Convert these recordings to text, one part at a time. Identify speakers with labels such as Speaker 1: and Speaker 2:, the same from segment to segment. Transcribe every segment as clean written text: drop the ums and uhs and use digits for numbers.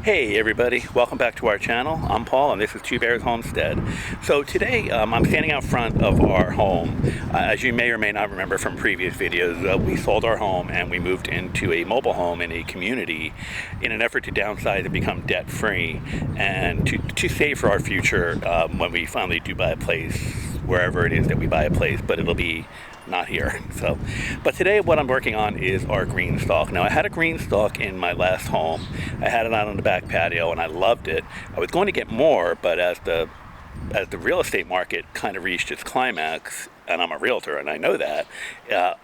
Speaker 1: Hey everybody, welcome back to our channel. I'm Paul and this is Two Bears Homestead. So today I'm standing out front of our home. As you may or may not remember from previous videos, we sold our home and we moved into a mobile home in a community in an effort to downsize and become debt free and to save for our future when we finally do buy a place, wherever it is that we buy a place, but it'll be not here. But today what I'm working on is our GreenStalk. Now I had a GreenStalk in my last home. I had it out on the back patio and I loved it. I was going to get more, but as the real estate market kind of reached its climax, and I'm a realtor and I know that,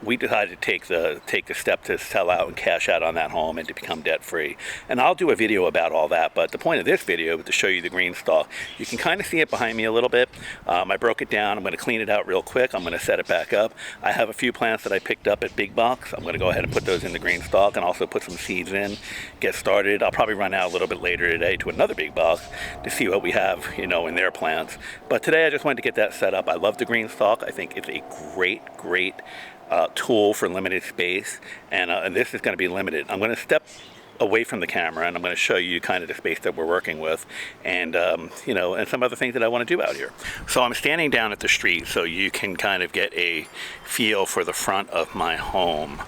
Speaker 1: we decided to take the step to sell out and cash out on that home and to become debt free. And I'll do a video about all that, but the point of this video is to show you the GreenStalk. You can kind of see it behind me a little bit. I broke it down. I'm going to clean it out real quick. I'm going to set it back up. I have a few plants that I picked up at Big Box. I'm going to go ahead and put those in the GreenStalk and also put some seeds in, get started. I'll probably run out a little bit later today to another Big Box to see what we have, in their plants. But today I just wanted to get that set up. I love the GreenStalk. I think it's a great tool for limited space, and this is going to be limited. I'm going to step away from the camera and I'm going to show you kind of the space that we're working with, and and some other things that I want to do out here. So I'm standing down at the street so you can kind of get a feel for the front of my home.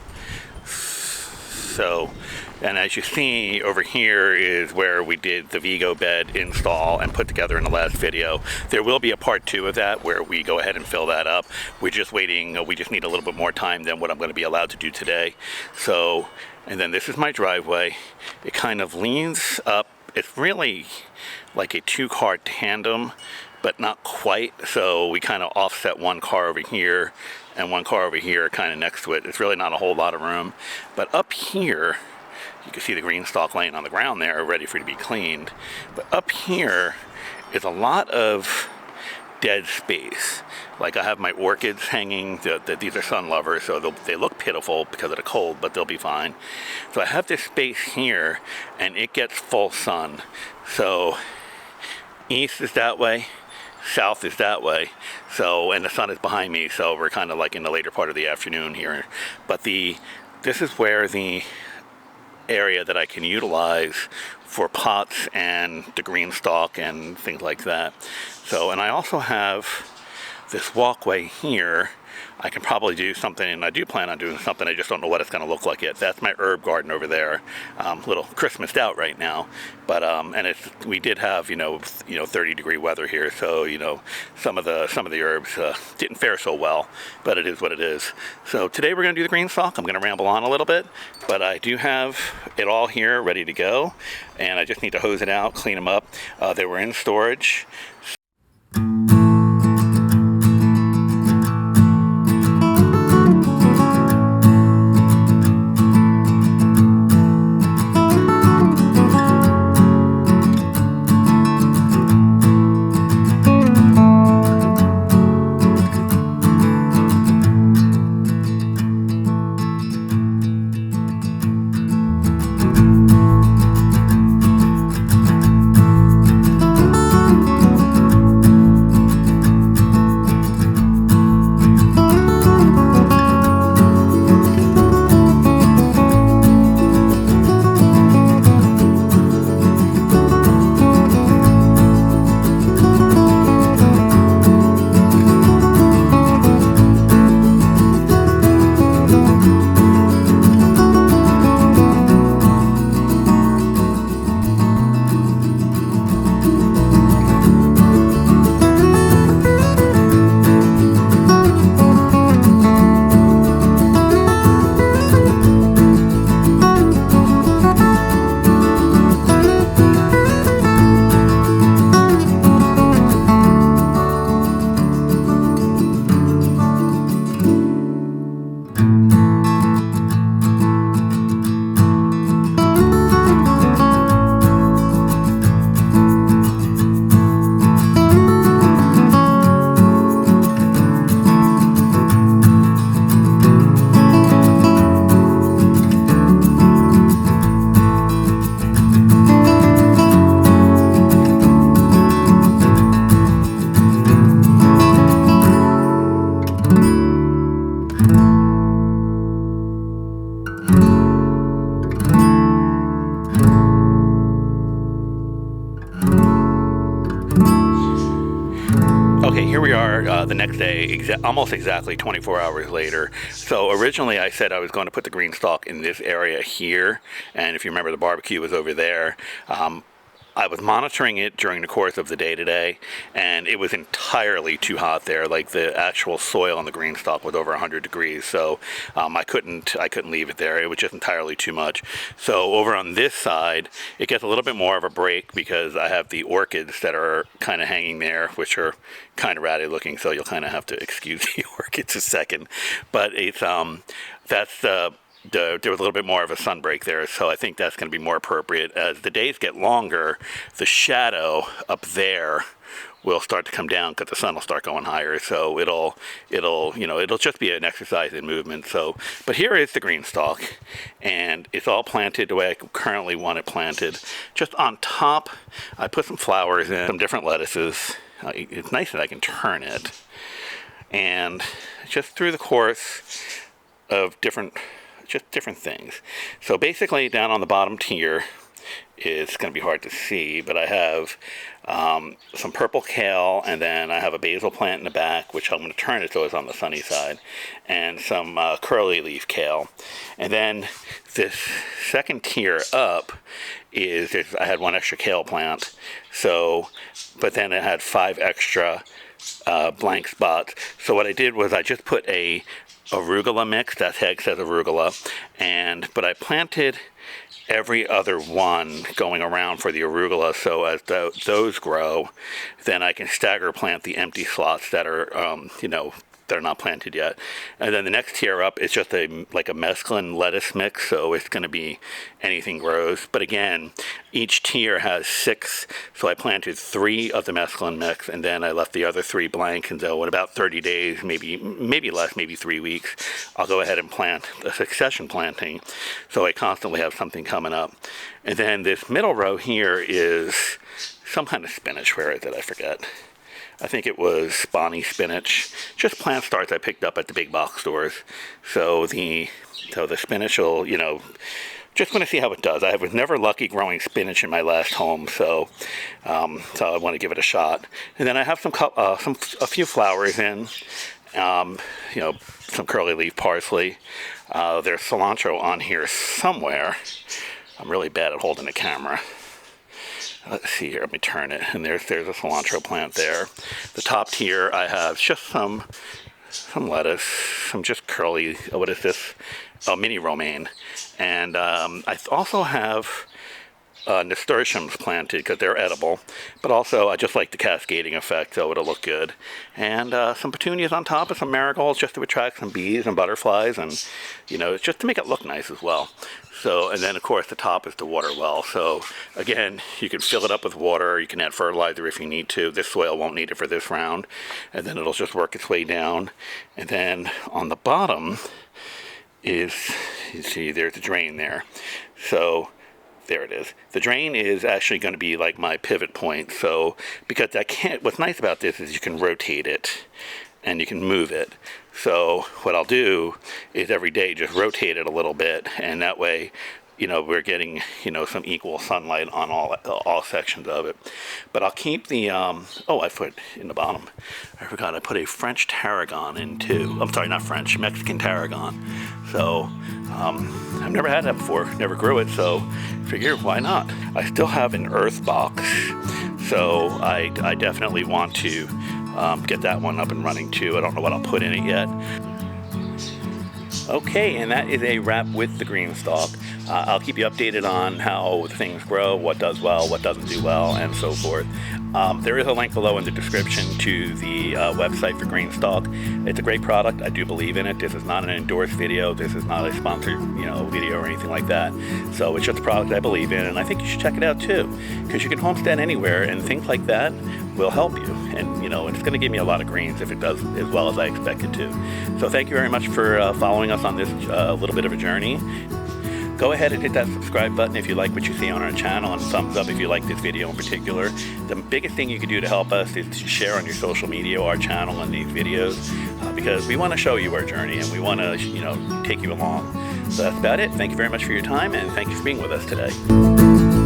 Speaker 1: And as you see over here is where we did the Vigo bed install and put together in the last video. There will be a part 2 of that where we go ahead and fill that up. We're just waiting, we just need a little bit more time than what I'm going to be allowed to do today. And then this is my driveway. It kind of leans up. It's really like a 2-car tandem, but not quite. So we kind of offset one car over here and one car over here kind of next to it. It's really not a whole lot of room. But up here, you can see the GreenStalk laying on the ground there, ready for it to be cleaned. But up here is a lot of dead space. Like I have my orchids hanging. These are sun lovers, so they look pitiful because of the cold, but they'll be fine. So I have this space here, and it gets full sun. So east is that way, south is that way. And the sun is behind me, so we're kind of like in the later part of the afternoon here. But this is where the area that I can utilize for pots and the GreenStalk and things like that. And I also have this walkway here. I can probably do something, and I do plan on doing something. I just don't know what it's going to look like yet. That's my herb garden over there. A little Christmased out right now, but and we did have 30-degree weather here, so some of the herbs didn't fare so well, but it is what it is. So today we're going to do the GreenStalk. I'm going to ramble on a little bit, but I do have it all here ready to go, and I just need to hose it out, clean them up. They were in storage. the next day, almost exactly 24 hours later. So originally I said I was going to put the GreenStalk in this area here, and if you remember, the barbecue was over there. I was monitoring it during the course of the day today, and it was entirely too hot there. Like, the actual soil on the GreenStalk was over 100 degrees, so I couldn't leave it there. It was just entirely too much. So over on this side, it gets a little bit more of a break because I have the orchids that are kind of hanging there, which are kind of ratty looking, so you'll kind of have to excuse the orchids a second. But it's there was a little bit more of a sun break there, so I think that's going to be more appropriate. As the days get longer, the shadow up there will start to come down because the sun will start going higher. So it'll just be an exercise in movement. So, but here is the GreenStalk, and it's all planted the way I currently want it planted. Just on top, I put some flowers in, some different lettuces. It's nice that I can turn it, and just through the course of different things. So basically, down on the bottom tier, it's going to be hard to see, but I have some purple kale, and then I have a basil plant in the back, which I'm going to turn it so it's on the sunny side, and some curly leaf kale. And then this second tier up I had one extra kale plant, but then it had 5 extra blank spots. So what I did was I just put a arugula mix. That tag says arugula, but I planted every other one going around for the arugula, so as those grow, then I can stagger plant the empty slots that are that are not planted yet. And then the next tier up is just like a mesclun lettuce mix, so it's going to be anything grows. But again, each tier has 6, so I planted 3 of the mesclun mix, and then I left the other 3 blank. And so in about 30 days, maybe less, maybe 3 weeks, I'll go ahead and plant a succession planting, so I constantly have something coming up. And then this middle row here is some kind of spinach. Where is it? I forget. I think it was Bonnie spinach, just plant starts I picked up at the big box stores. So the spinach will, just want to see how it does. I was never lucky growing spinach in my last home, so I want to give it a shot. And then I have a few flowers in, some curly leaf parsley. There's cilantro on here somewhere. I'm really bad at holding the camera. Let's see here, let me turn it, and there's a cilantro plant there. The top tier, I have just some lettuce, some just curly, what is this? Mini romaine. And I also have nasturtiums planted because they're edible, but also I just like the cascading effect, so it'll look good. And some petunias on top of some marigolds just to attract some bees and butterflies, and it's just to make it look nice as well. So, and then of course the top is the water well. So again, you can fill it up with water, you can add fertilizer if you need to. This soil won't need it for this round, and then it'll just work its way down. And then on the bottom is, you see there's a drain there. So there it is. The drain is actually going to be like my pivot point. So because what's nice about this is you can rotate it and you can move it. So what I'll do is every day just rotate it a little bit, and that way, we're getting, some equal sunlight on all sections of it. But I'll keep the, I put in the bottom, I forgot I put a French tarragon in too. I'm sorry, not French, Mexican tarragon. So I've never had that before, never grew it, so figure why not? I still have an earth box, so I definitely want to get that one up and running too. I don't know what I'll put in it yet. Okay, and that is a wrap with the GreenStalk. I'll keep you updated on how things grow, what does well, what doesn't do well, and so forth. There is a link below in the description to the website for GreenStalk. It's a great product. I do believe in it. This is not an endorsed video. This is not a sponsored, video or anything like that. So it's just a product I believe in, and I think you should check it out too, because you can homestead anywhere, and things like that will help you. And it's going to give me a lot of greens if it does as well as I expect it to. So thank you very much for following us on this little bit of a journey. Go ahead and hit that subscribe button if you like what you see on our channel, and thumbs up if you like this video in particular. The biggest thing you can do to help us is to share on your social media our channel and these videos, because we want to show you our journey and we want to take you along. So that's about it. Thank you very much for your time, and thank you for being with us today.